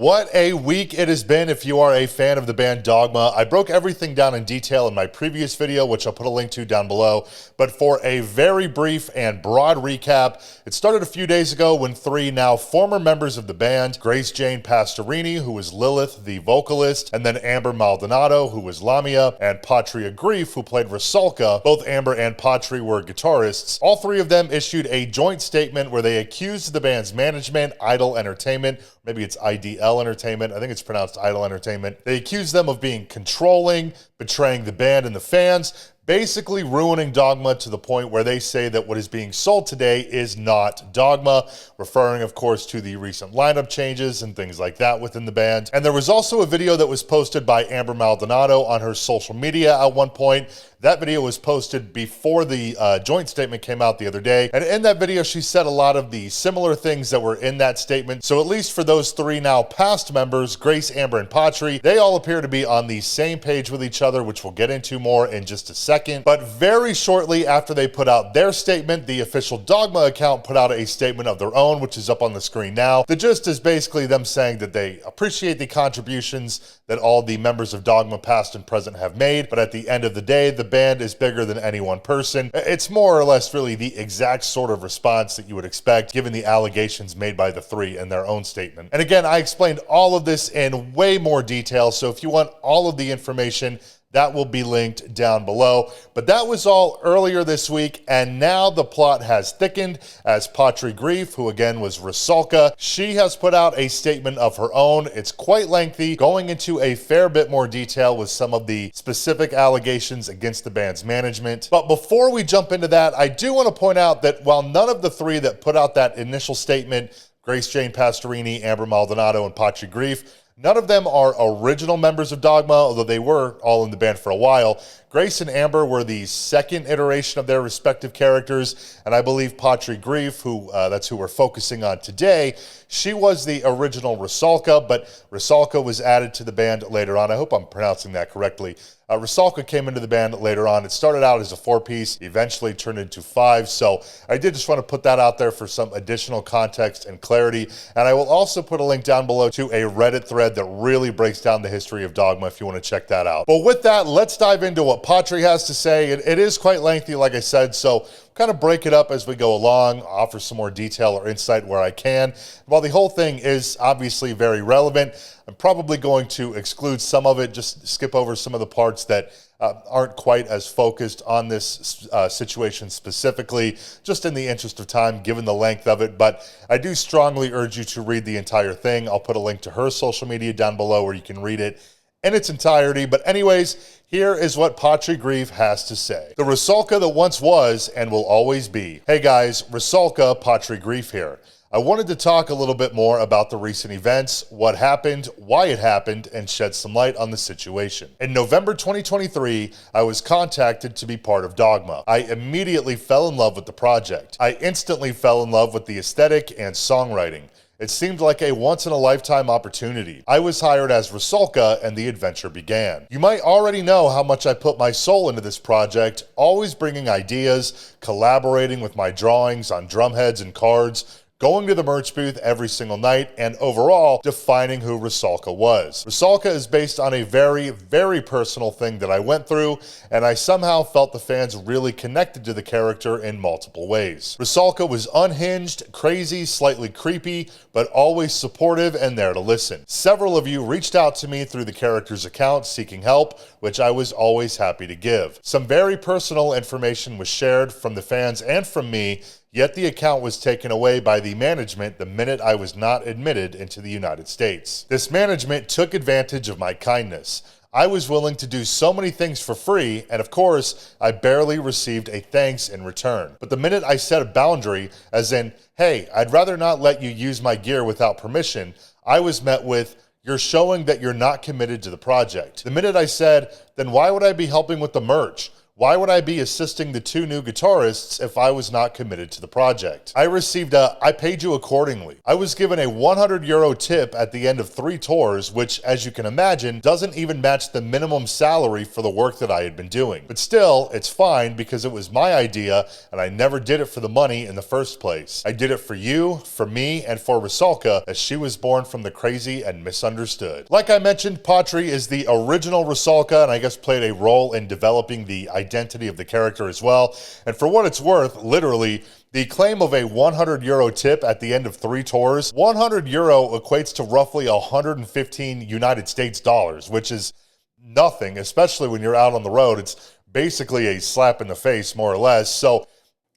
What a week it has been if you are a fan of the band Dogma. I broke everything down in detail in my previous video, which I'll put a link to down below. But for a very brief and broad recap, it started a few days ago when three now former members of the band, Grace Jane Pasturini, who was Lilith, the vocalist, and then Amber Maldonado, who was Lamia, and Patri Grief, who played Rusalka. Both Amber and Patri were guitarists. All three of them issued a joint statement where they accused the band's management, Idol Entertainment, maybe it's IDL Entertainment, I think it's pronounced Idol Entertainment. They accused them of being controlling, betraying the band and the fans, basically ruining Dogma to the point where they say that what is being sold today is not Dogma, referring, of course, to the recent lineup changes and things like that within the band. And there was also a video that was posted by Amber Maldonado on her social media at one point. That video was posted before the joint statement came out the other day. And in that video, she said a lot of the similar things that were in that statement. So at least for those three now past members, Grace, Amber, and Patri, they all appear to be on the same page with each other, which we'll get into more in just a second. But very shortly after they put out their statement, the official Dogma account put out a statement of their own, which is up on the screen now. The gist is basically them saying that they appreciate the contributions that all the members of Dogma past and present have made, but at the end of the day, the band is bigger than any one person. It's more or less really the exact sort of response that you would expect given the allegations made by the three in their own statement. And again, I explained all of this in way more detail, so if you want all of the information, that will be linked down below. But that was all earlier this week, and now the plot has thickened as Patri Grief, who again was Rusalka, she has put out a statement of her own. It's quite lengthy, going into a fair bit more detail with some of the specific allegations against the band's management. But before we jump into that, I do want to point out that while none of the three that put out that initial statement, Grace Jane Pasturini, Amber Maldonado, and Patri Grief, none of them are original members of Dogma, although they were all in the band for a while. Grace and Amber were the second iteration of their respective characters, and I believe Patri Grief, who that's who we're focusing on today, she was the original Rusalka, but Rusalka was added to the band later on. I hope I'm pronouncing that correctly. Rusalka came into the band later on. It started out as a 4-piece, eventually turned into 5, so I did just want to put that out there for some additional context and clarity, and I will also put a link down below to a Reddit thread that really breaks down the history of Dogma if you want to check that out. But with that, let's dive into what Patri has to say. It is quite lengthy, like I said, so kind of break it up as we go along, offer some more detail or insight where I can. While the whole thing is obviously very relevant, I'm probably going to exclude some of it, just skip over some of the parts that aren't quite as focused on this situation specifically, just in the interest of time, given the length of it. But I do strongly urge you to read the entire thing. I'll put a link to her social media down below where you can read it in its entirety. But anyways, here is what Patri Grief has to say. The Rusalka that once was and will always be. Hey guys, Rusalka, Patri Grief here. I wanted to talk a little bit more about the recent events, what happened, why it happened, and shed some light on the situation. In November 2023, I was contacted to be part of Dogma. I immediately fell in love with the project. I instantly fell in love with the aesthetic and songwriting. It seemed like a once-in-a-lifetime opportunity. I was hired as Rusalka, and the adventure began. You might already know how much I put my soul into this project, always bringing ideas, collaborating with my drawings on drumheads and cards, going to the merch booth every single night, and overall defining who Rusalka was. Rusalka is based on a very, very personal thing that I went through, and I somehow felt the fans really connected to the character in multiple ways. Rusalka was unhinged, crazy, slightly creepy, but always supportive and there to listen. Several of you reached out to me through the character's account seeking help, which I was always happy to give. Some very personal information was shared from the fans and from me, yet the account was taken away by the management the minute I was not admitted into the United States. This management took advantage of my kindness. I was willing to do so many things for free, and of course, I barely received a thanks in return. But the minute I set a boundary, as in, hey, I'd rather not let you use my gear without permission, I was met with, you're showing that you're not committed to the project. The minute I said, then why would I be helping with the merch? Why would I be assisting the 2 new guitarists if I was not committed to the project? I received a, I paid you accordingly. I was given a €100 tip at the end of 3 tours, which, as you can imagine, doesn't even match the minimum salary for the work that I had been doing. But still, it's fine because it was my idea and I never did it for the money in the first place. I did it for you, for me, and for Rusalka, as she was born from the crazy and misunderstood. Like I mentioned, Patri is the original Rusalka and I guess played a role in developing the identity of the character as well. And for what it's worth, literally, the claim of a €100 tip at the end of 3 tours, €100 equates to roughly 115 United States dollars, which is nothing, especially when you're out on the road. It's basically a slap in the face, more or less. So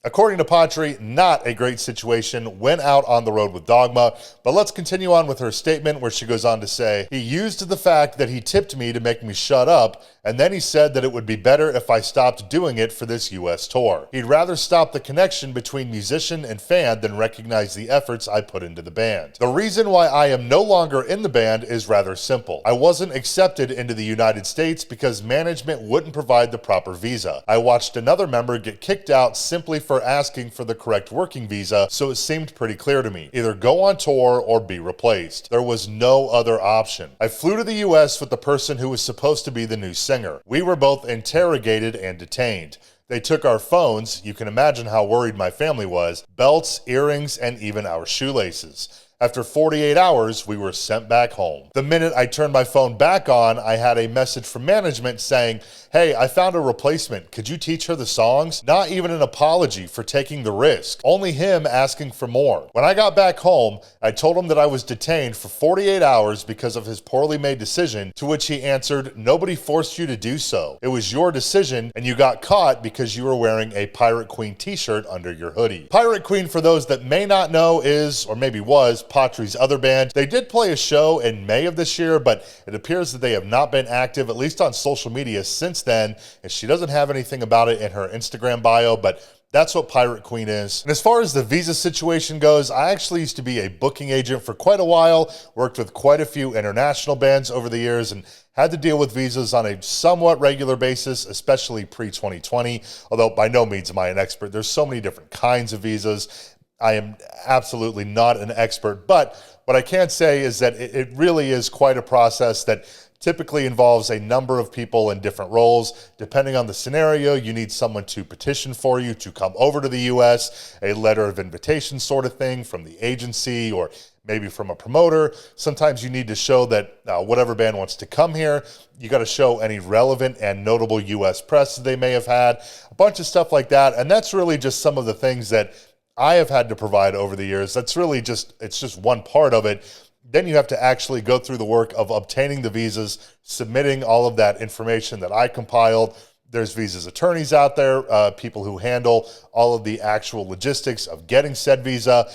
according to Patri, not a great situation, went out on the road with Dogma. But let's continue on with her statement where she goes on to say, he used the fact that he tipped me to make me shut up, and then he said that it would be better if I stopped doing it for this US tour. He'd rather stop the connection between musician and fan than recognize the efforts I put into the band. The reason why I am no longer in the band is rather simple. I wasn't accepted into the United States because management wouldn't provide the proper visa. I watched another member get kicked out simply for asking for the correct working visa, so it seemed pretty clear to me. Either go on tour or be replaced. There was no other option. I flew to the US with the person who was supposed to be the new singer. We were both interrogated and detained. They took our phones, you can imagine how worried my family was, belts, earrings, and even our shoelaces. After 48 hours, we were sent back home. The minute I turned my phone back on, I had a message from management saying, hey, I found a replacement. Could you teach her the songs? Not even an apology for taking the risk. Only him asking for more. When I got back home, I told him that I was detained for 48 hours because of his poorly made decision, to which he answered, nobody forced you to do so. It was your decision, and you got caught because you were wearing a Pirate Queen t-shirt under your hoodie. Pirate Queen, for those that may not know, is, or maybe was, Patri's other band. They did play a show in May of this year, but it appears that they have not been active, at least on social media, since then, and she doesn't have anything about it in her Instagram bio, but that's what Pirate Queen is. And as far as the visa situation goes, I actually used to be a booking agent for quite a while, worked with quite a few international bands over the years, and had to deal with visas on a somewhat regular basis, especially pre-2020, although by no means am I an expert. There's so many different kinds of visas. I am absolutely not an expert, but what I can say is that it really is quite a process that typically involves a number of people in different roles. Depending on the scenario, you need someone to petition for you to come over to the US, a letter of invitation sort of thing from the agency or maybe from a promoter. Sometimes you need to show that whatever band wants to come here, you got to show any relevant and notable US press that they may have had, a bunch of stuff like that. And that's really just some of the things that I have had to provide over the years. That's really it's just one part of it. Then you have to actually go through the work of obtaining the visas, submitting all of that information that I compiled. There's visas attorneys out there, people who handle all of the actual logistics of getting said visa.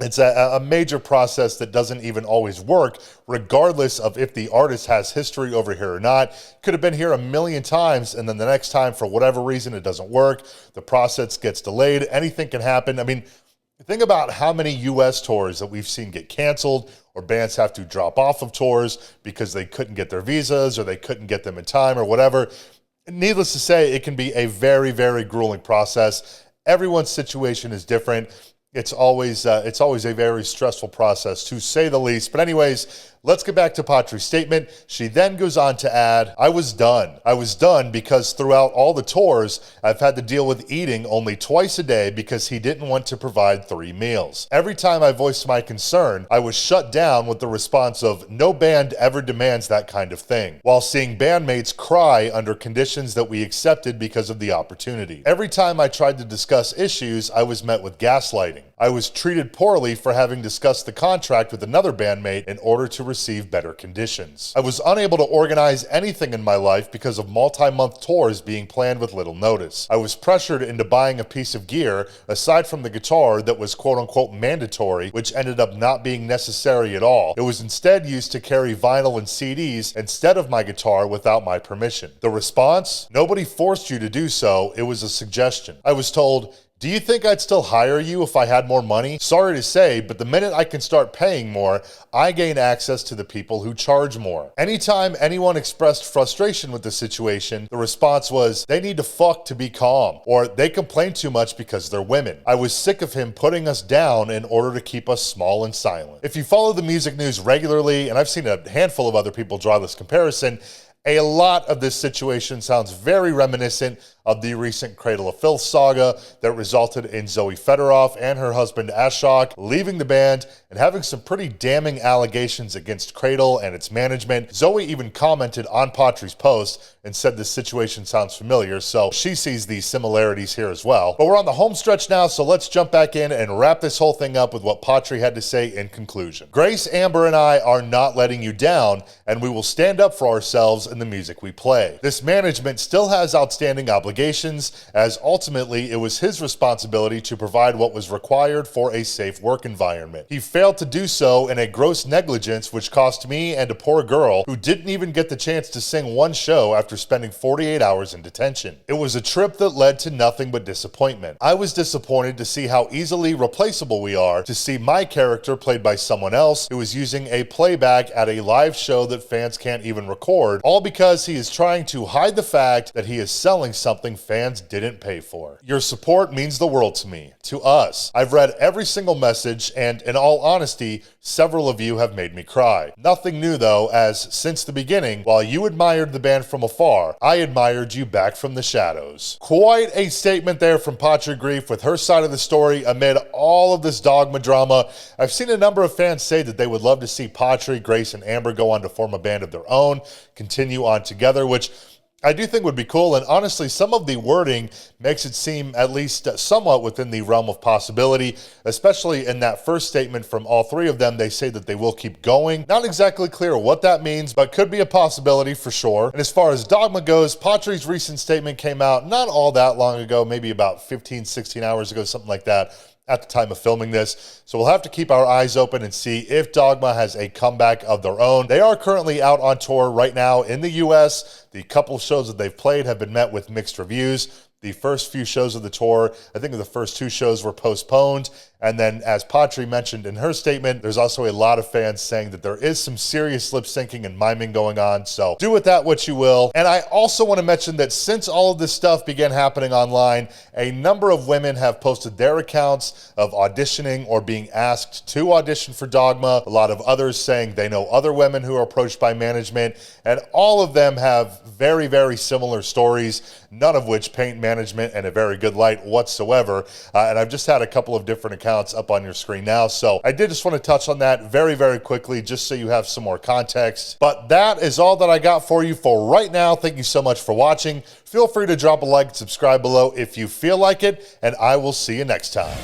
It's a major process that doesn't even always work, regardless of if the artist has history over here or not. Could have been here a million times, and then the next time, for whatever reason, it doesn't work. The process gets delayed. Anything can happen. I mean, think about how many US tours that we've seen get canceled, or bands have to drop off of tours because they couldn't get their visas or they couldn't get them in time or whatever. Needless to say, it can be a very, very grueling process. Everyone's situation is different. It's always a very stressful process, to say the least. But anyways, let's get back to Patri's statement. She then goes on to add, I was done. I was done because throughout all the tours, I've had to deal with eating only twice a day because he didn't want to provide 3 meals. Every time I voiced my concern, I was shut down with the response of, no band ever demands that kind of thing, while seeing bandmates cry under conditions that we accepted because of the opportunity. Every time I tried to discuss issues, I was met with gaslighting. I was treated poorly for having discussed the contract with another bandmate in order to receive better conditions. I was unable to organize anything in my life because of multi-month tours being planned with little notice. I was pressured into buying a piece of gear, aside from the guitar, that was quote-unquote mandatory, which ended up not being necessary at all. It was instead used to carry vinyl and CDs instead of my guitar without my permission. The response? Nobody forced you to do so. It was a suggestion. I was told, Do you think I'd still hire you if I had more money? Sorry to say, but the minute I can start paying more, I gain access to the people who charge more. Anytime anyone expressed frustration with the situation, the response was, they need to fuck to be calm, or they complain too much because they're women. I was sick of him putting us down in order to keep us small and silent. If you follow the music news regularly, and I've seen a handful of other people draw this comparison, a lot of this situation sounds very reminiscent of the recent Cradle of Filth saga that resulted in Zoe Fedorov and her husband Ashok leaving the band and having some pretty damning allegations against Cradle and its management. Zoe even commented on Patri's post and said this situation sounds familiar, so she sees these similarities here as well. But we're on the home stretch now, so let's jump back in and wrap this whole thing up with what Patri had to say in conclusion. Grace, Amber, and I are not letting you down, and we will stand up for ourselves in the music we play. This management still has outstanding obligations, as ultimately it was his responsibility to provide what was required for a safe work environment. He failed to do so in a gross negligence which cost me and a poor girl who didn't even get the chance to sing one show after spending 48 hours in detention. It was a trip that led to nothing but disappointment. I was disappointed to see how easily replaceable we are, to see my character played by someone else who is using a playback at a live show that fans can't even record, all because he is trying to hide the fact that he is selling something fans didn't pay for. Your support means the world to me, to us. I've read every single message, and in all honesty, several of you have made me cry. Nothing new though, as since the beginning, while you admired the band from afar, I admired you back from the shadows. Quite a statement there from Patri Grief with her side of the story amid all of this Dogma drama. I've seen a number of fans say that they would love to see Patri, Grace, and Amber go on to form a band of their own, continue on together, which I do think would be cool, and honestly, some of the wording makes it seem at least somewhat within the realm of possibility, especially in that first statement from all three of them. They say that they will keep going. Not exactly clear what that means, but could be a possibility for sure. And as far as Dogma goes, Patri's recent statement came out not all that long ago, maybe about 15, 16 hours ago, something like that, at the time of filming this. So we'll have to keep our eyes open and see if Dogma has a comeback of their own. They are currently out on tour right now in the US. The couple of shows that they've played have been met with mixed reviews. The first few shows of the tour, I think the first two shows were postponed. And then, as Patri mentioned in her statement, there's also a lot of fans saying that there is some serious lip syncing and miming going on. So do with that what you will. And I also want to mention that since all of this stuff began happening online, a number of women have posted their accounts of auditioning or being asked to audition for Dogma. A lot of others saying they know other women who are approached by management. And all of them have very, very similar stories, none of which paint management in a very good light whatsoever. And I've just had a couple of different accounts up on your screen now. So I did just want to touch on that very, very quickly, just so you have some more context. But that is all that I got for you for right now. Thank you so much for watching. Feel free to drop a like and subscribe below if you feel like it, and I will see you next time.